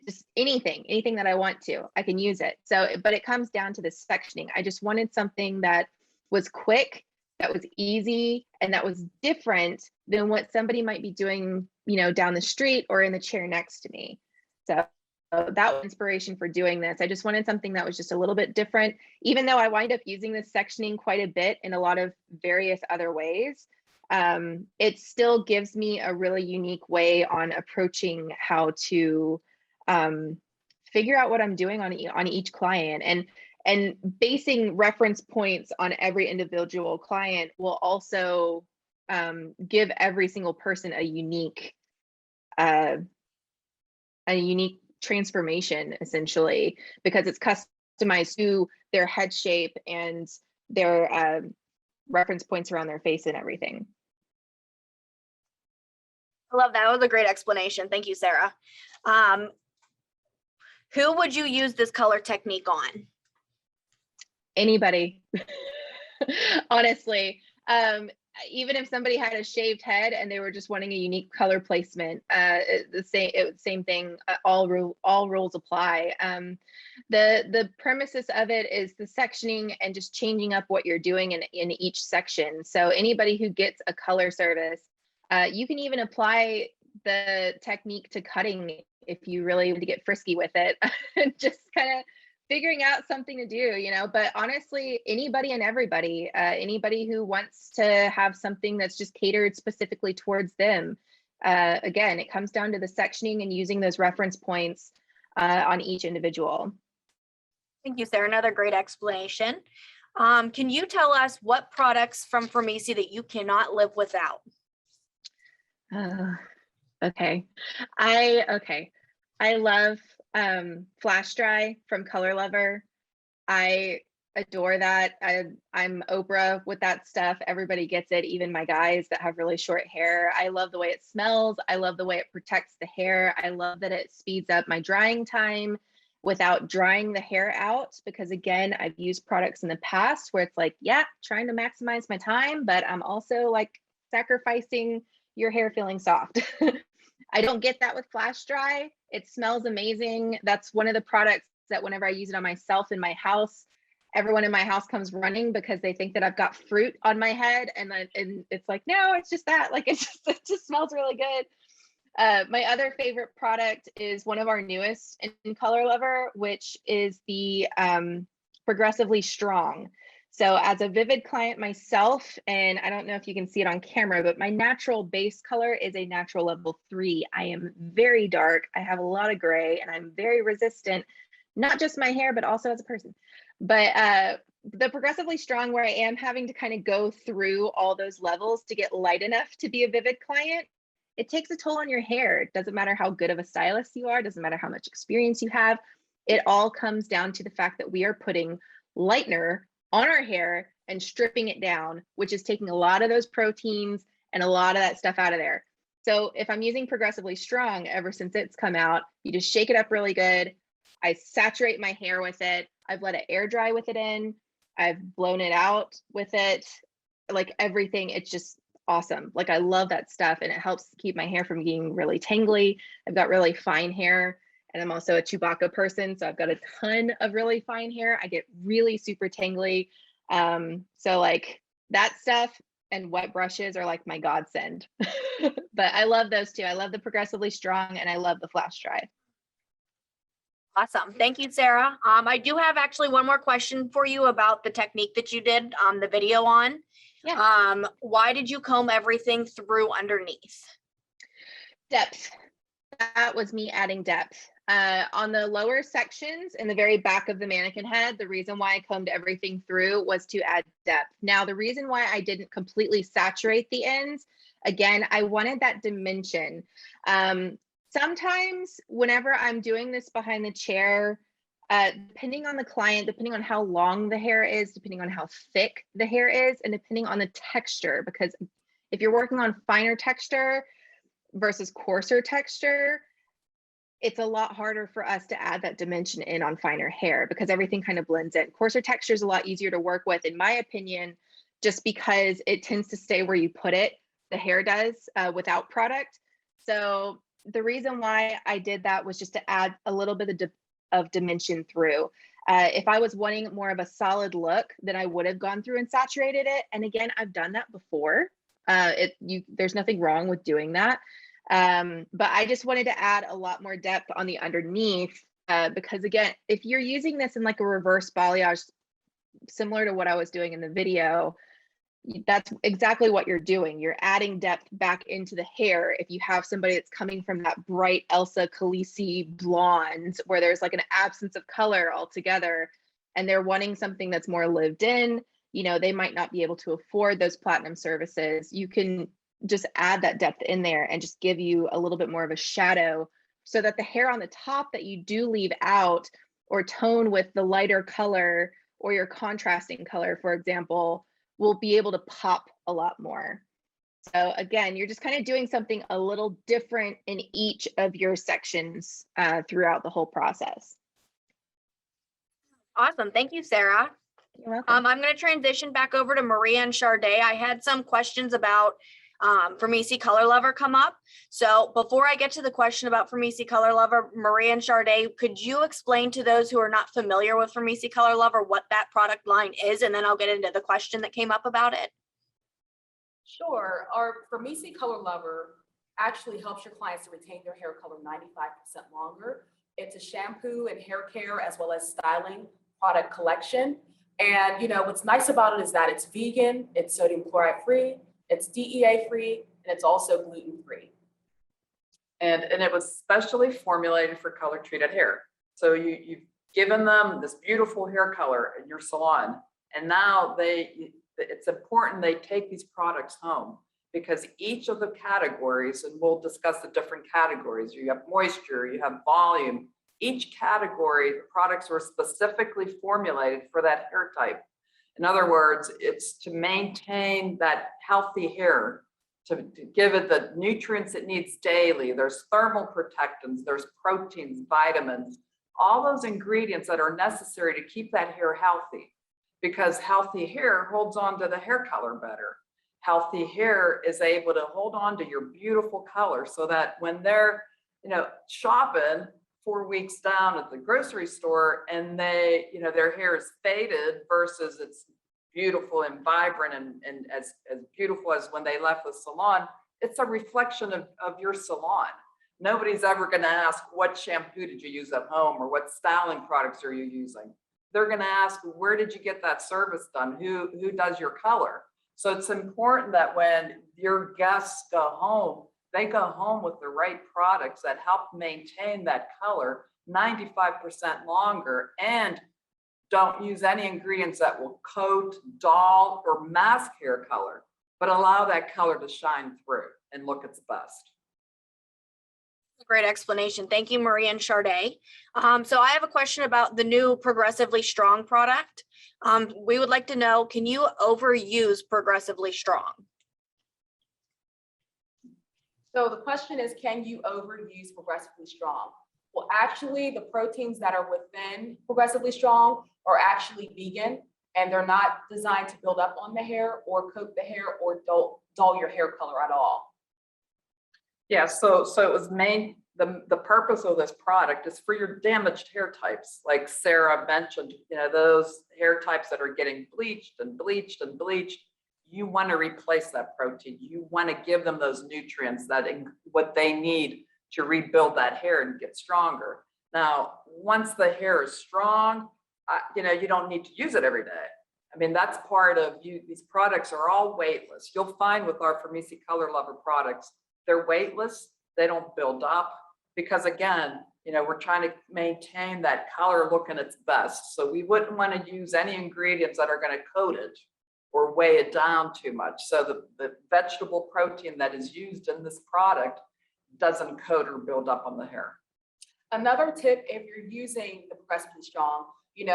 just anything that I want to, I can use it. So, but it comes down to the sectioning. I just wanted something that was quick, that was easy, and that was different than what somebody might be doing, down the street or in the chair next to me. So that was inspiration for doing this. I just wanted something that was just a little bit different, even though I wind up using this sectioning quite a bit in a lot of various other ways. It still gives me a really unique way on approaching how to figure out what I'm doing on each client. And basing reference points on every individual client will also give every single person a unique transformation, essentially, because it's customized to their head shape and their reference points around their face and everything. I love that. That was a great explanation. Thank you, Sarah. Who would you use this color technique on? Anybody, honestly. Even if somebody had a shaved head and they were just wanting a unique color placement, same thing. All rules apply. The premises of it is the sectioning and just changing up what you're doing in each section. So anybody who gets a color service, you can even apply the technique to cutting if you really want to get frisky with it. Just kind of figuring out something to do, but honestly, anybody and everybody, anybody who wants to have something that's just catered specifically towards them. Again, it comes down to the sectioning and using those reference points on each individual. Thank you, Sarah. Another great explanation. Can you tell us what products from Framesi that you cannot live without? Okay. I love flash dry from Color Lover. I adore that. I'm Oprah with that stuff. Everybody gets it, even my guys that have really short hair. I love the way it smells. I love the way it protects the hair. I love that it speeds up my drying time without drying the hair out, because again, I've used products in the past where it's like, yeah, trying to maximize my time, but I'm also like sacrificing your hair feeling soft. I don't get that with flash dry. It smells amazing. That's one of the products that whenever I use it on myself in my house, everyone in my house comes running because they think that I've got fruit on my head. And it's like, no, it's just that. Like, it just smells really good. My other favorite product is one of our newest in Color Lover, which is the Progressively Strong. So as a Vivid client myself, and I don't know if you can see it on camera, but my natural base color is a natural level 3. I am very dark. I have a lot of gray and I'm very resistant, not just my hair, but also as a person. But the Progressively Strong, where I am having to kind of go through all those levels to get light enough to be a Vivid client, it takes a toll on your hair. It doesn't matter how good of a stylist you are, doesn't matter how much experience you have. It all comes down to the fact that we are putting lightener on our hair and stripping it down, which is taking a lot of those proteins and a lot of that stuff out of there. So if I'm using Progressively Strong, ever since it's come out, you just shake it up really good. I saturate my hair with it. I've let it air dry with it in. I've blown it out with it. Like everything, it's just awesome. Like I love that stuff, and it helps keep my hair from getting really tangly. I've got really fine hair. And I'm also a Chewbacca person, so I've got a ton of really fine hair. I get really super tangly. So like that stuff and wet brushes are like my godsend. But I love those two. I love the Progressively Strong and I love the flash dry. Awesome. Thank you, Sarah. I do have actually one more question for you about the technique that you did the video on. Yeah. Why did you comb everything through underneath? Depth. That was me adding depth. On the lower sections in the very back of the mannequin head, the reason why I combed everything through was to add depth. Now, the reason why I didn't completely saturate the ends, again, I wanted that dimension. Sometimes whenever I'm doing this behind the chair, depending on the client, depending on how long the hair is, depending on how thick the hair is, and depending on the texture, because if you're working on finer texture versus coarser texture, it's a lot harder for us to add that dimension in on finer hair because everything kind of blends in. Coarser texture is a lot easier to work with, in my opinion, just because it tends to stay where you put it. The hair does without product. So the reason why I did that was just to add a little bit of dimension through. If I was wanting more of a solid look, then I would have gone through and saturated it. And again, I've done that before. There's nothing wrong with doing that. But I just wanted to add a lot more depth on the underneath because again, if you're using this in like a reverse balayage, similar to what I was doing in the video, that's exactly what you're doing. You're adding depth back into the hair. If you have somebody that's coming from that bright Elsa Khaleesi blonde where there's like an absence of color altogether, and they're wanting something that's more lived in, you know, they might not be able to afford those platinum services, you can just add that depth in there and just give you a little bit more of a shadow so that the hair on the top that you do leave out or tone with the lighter color or your contrasting color, for example, will be able to pop a lot more. So again, you're just kind of doing something a little different in each of your sections throughout the whole process. Awesome. Thank you, Sarah. You're welcome. I'm going to transition back over to Maria and Sade. I had some questions about Framesi Color Lover come up. So before I get to the question about Framesi Color Lover, Maria and Sade, could you explain to those who are not familiar with Framesi Color Lover what that product line is? And then I'll get into the question that came up about it. Sure. Our Framesi Color Lover actually helps your clients to retain their hair color 95% longer. It's a shampoo and hair care as well as styling product collection. And you know, what's nice about it is that it's vegan, it's sodium chloride free, it's DEA free, and it's also gluten free. And it was specially formulated for color treated hair. So you've given them this beautiful hair color in your salon, and now it's important they take these products home, because each of the categories, and we'll discuss the different categories, you have moisture, you have volume, each category, the products were specifically formulated for that hair type. In other words, it's to maintain that healthy hair, to give it the nutrients it needs daily. There's thermal protectants, there's proteins, vitamins, all those ingredients that are necessary to keep that hair healthy, because healthy hair holds on to the hair color better. Healthy hair is able to hold on to your beautiful color so that when they're, shopping 4 weeks down at the grocery store and they, their hair is faded versus it's beautiful and vibrant and as beautiful as when they left the salon, it's a reflection of your salon. Nobody's ever going to ask, what shampoo did you use at home, or what styling products are you using? They're going to ask, where did you get that service done? Who does your color? So it's important that when your guests go home, they go home with the right products that help maintain that color 95% longer, and don't use any ingredients that will coat, dull, or mask hair color, but allow that color to shine through and look its best. Great explanation. Thank you, Maria and Sade. So I have a question about the new Progressively Strong product. We would like to know, can you overuse Progressively Strong? So the question is, can you overuse Progressively Strong? Well, actually, the proteins that are within Progressively Strong are actually vegan, and they're not designed to build up on the hair or coat the hair or dull your hair color at all. Yeah, so it was the purpose of this product is for your damaged hair types, like Sarah mentioned, those hair types that are getting bleached and bleached and bleached. You want to replace that protein. You want to give them those nutrients what they need to rebuild that hair and get stronger. Now, once the hair is strong, you don't need to use it every day. I mean, that's part of these products are all weightless. You'll find with our Framesi Color Lover products, they're weightless. They don't build up because, again, we're trying to maintain that color looking its best. So we wouldn't want to use any ingredients that are going to coat it or weigh it down too much. So the vegetable protein that is used in this product doesn't coat or build up on the hair. Another tip, if you're using the Progressively Strong, you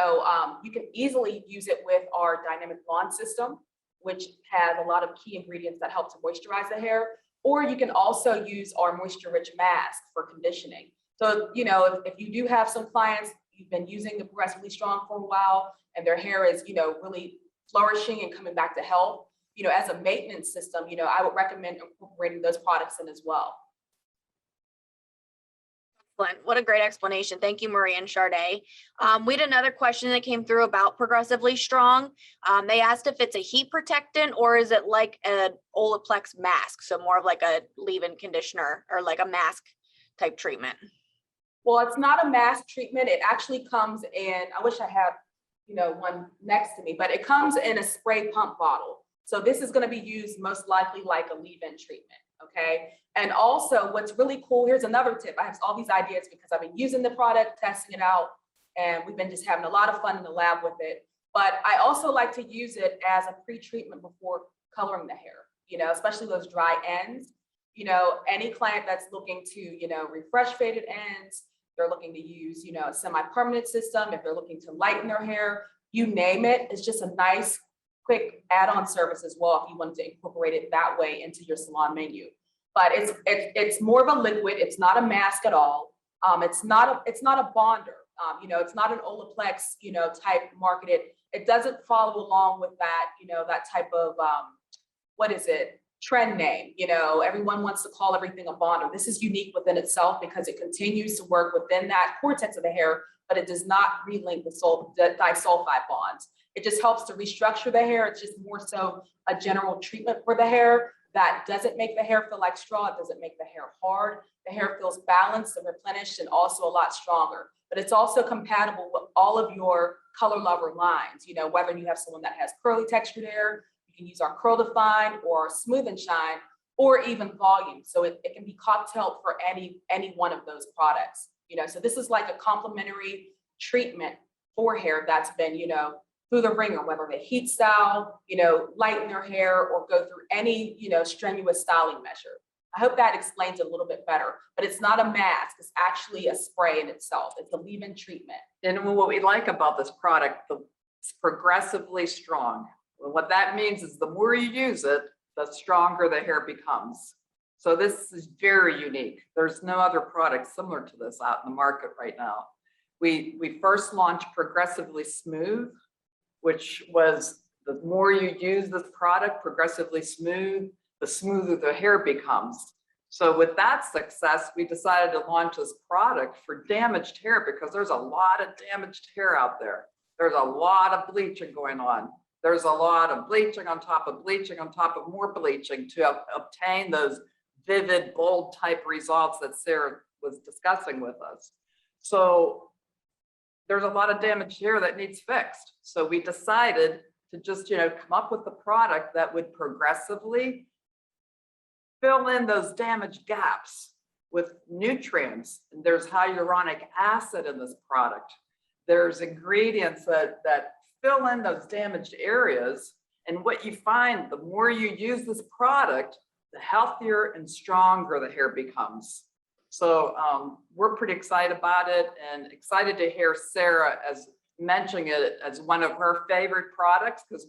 can easily use it with our dynamic blonde system, which has a lot of key ingredients that help to moisturize the hair. Or you can also use our moisture rich mask for conditioning. So, if you do have some clients, you've been using the Progressively Strong for a while and their hair is, really flourishing and coming back to health, as a maintenance system, I would recommend incorporating those products in as well. Excellent. What a great explanation. Thank you, Maria and Sade. We had another question that came through about Progressively Strong. They asked if it's a heat protectant or is it like an Olaplex mask? So more of like a leave-in conditioner or like a mask type treatment. Well, it's not a mask treatment. It actually comes in, I wish I had, one next to me, but it comes in a spray pump bottle. So this is going to be used most likely like a leave-in treatment. Okay. And also what's really cool, here's another tip. I have all these ideas because I've been using the product, testing it out, and we've been just having a lot of fun in the lab with it. But I also like to use it as a pre-treatment before coloring the hair, especially those dry ends. Any client that's looking to, refresh faded ends, they're looking to use, a semi-permanent system, if they're looking to lighten their hair, you name it, it's just a nice, quick add-on service as well if you wanted to incorporate it that way into your salon menu. But it's more of a liquid, it's not a mask at all. It's not a bonder. It's not an Olaplex, type marketed. It doesn't follow along with that, that type of, trend name. Everyone wants to call everything a bonder. This is unique within itself because it continues to work within that cortex of the hair, but it does not relink the disulfide bonds. It just helps to restructure the hair. It's just more so a general treatment for the hair that doesn't make the hair feel like straw. It doesn't make the hair hard. The hair feels balanced and replenished and also a lot stronger. But it's also compatible with all of your color lover lines. Whether you have someone that has curly textured hair, you can use our Curl Define or Smooth and Shine, or even volume. So it can be cocktailed for any one of those products. So this is like a complementary treatment for hair that's been, through the ringer, whether they heat style, lighten their hair or go through any, strenuous styling measure. I hope that explains it a little bit better, but it's not a mask. It's actually a spray in itself. It's a leave-in treatment. And what we like about this product, it's progressively strong. What that means is the more you use it, the stronger the hair becomes. So this is very unique. There's no other product similar to this out in the market right now. We first launched Progressively Smooth, which was the more you use this product, Progressively Smooth, the smoother the hair becomes. So with that success, we decided to launch this product for damaged hair because there's a lot of damaged hair out there. There's a lot of bleaching going on. There's a lot of bleaching on top of bleaching on top of more bleaching to obtain those vivid, bold type results that Sarah was discussing with us. So there's a lot of damaged hair that needs fixed. So we decided to just, come up with a product that would progressively fill in those damaged gaps with nutrients. And there's hyaluronic acid in this product. There's ingredients that fill in those damaged areas. And what you find, the more you use this product, the healthier and stronger the hair becomes. So we're pretty excited about it and excited to hear Sarah as mentioning it as one of her favorite products, because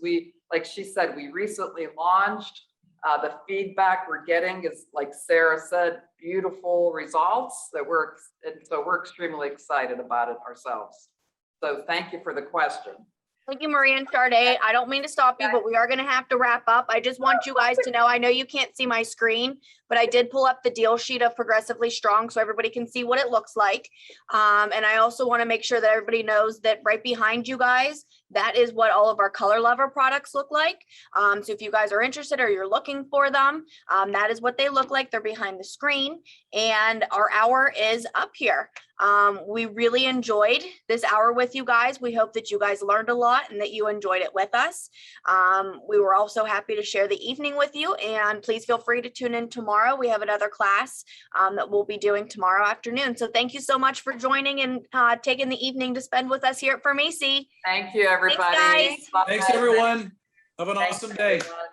like she said, we recently launched. The feedback we're getting is, like Sarah said, beautiful results so we're extremely excited about it ourselves. So thank you for the question. Thank you, Maria and Sade. I don't mean to stop you, but we are going to have to wrap up. I just want you guys to know, I know you can't see my screen, but I did pull up the deal sheet of Progressively Strong so everybody can see what it looks like. And I also want to make sure that everybody knows that right behind you guys, that is what all of our Color Lover products look like. So if you guys are interested or you're looking for them, that is what they look like. They're behind the screen and our hour is up here. We really enjoyed this hour with you guys. We hope that you guys learned a lot and that you enjoyed it with us. We were also happy to share the evening with you, and please feel free to tune in tomorrow. We have another class that we'll be doing tomorrow afternoon. So thank you so much for joining and taking the evening to spend with us here at Framesi. Thank you, everybody. Thanks, guys. Thanks, everyone. Have an awesome day. Everyone.